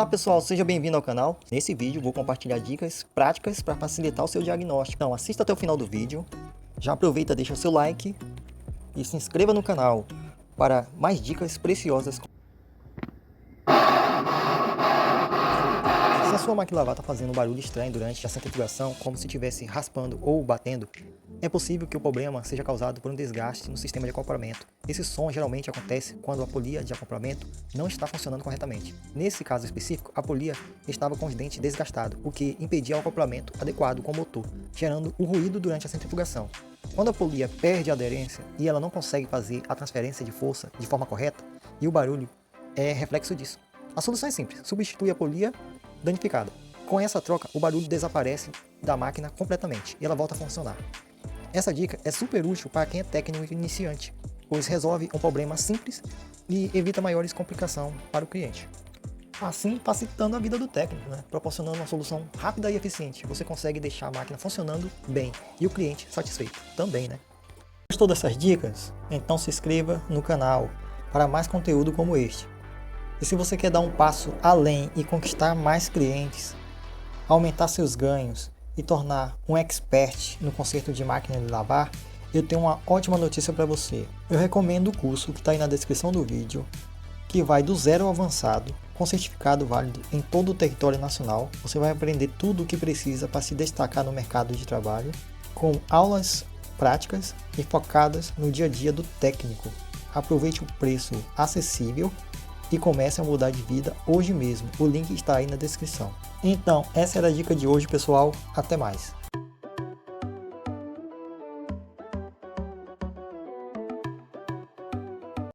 Olá pessoal, seja bem-vindo ao canal. Nesse vídeo vou compartilhar dicas práticas para facilitar o seu diagnóstico. Então assista até o final do vídeo, já aproveita, deixa o seu like e se inscreva no canal para mais dicas preciosas. Se a sua máquina de lavar está fazendo um barulho estranho durante a centrifugação, como se estivesse raspando ou batendo, é possível que o problema seja causado por um desgaste no sistema de acoplamento. Esse som geralmente acontece quando a polia de acoplamento não está funcionando corretamente. Nesse caso específico, a polia estava com os dentes desgastados, o que impedia o acoplamento adequado com o motor, gerando o ruído durante a centrifugação. Quando a polia perde a aderência e ela não consegue fazer a transferência de força de forma correta, e o barulho é reflexo disso. A solução é simples, substitui a polia danificada. Com essa troca, o barulho desaparece da máquina completamente e ela volta a funcionar. Essa dica é super útil para quem é técnico iniciante, pois resolve um problema simples e evita maiores complicações para o cliente. Assim, facilitando a vida do técnico, proporcionando uma solução rápida e eficiente. Você consegue deixar a máquina funcionando bem e o cliente satisfeito também, Gostou dessas dicas? Então se inscreva no canal para mais conteúdo como este. E se você quer dar um passo além e conquistar mais clientes, aumentar seus ganhos e tornar um expert no conserto de máquina de lavar, eu tenho uma ótima notícia para você. Eu recomendo o curso que está aí na descrição do vídeo, que vai do zero ao avançado, com certificado válido em todo o território nacional. Você vai aprender tudo o que precisa para se destacar no mercado de trabalho, com aulas práticas e focadas no dia a dia do técnico. Aproveite o preço acessível e comece a mudar de vida hoje mesmo. O link está aí na descrição. Então, essa era a dica de hoje, pessoal. Até mais.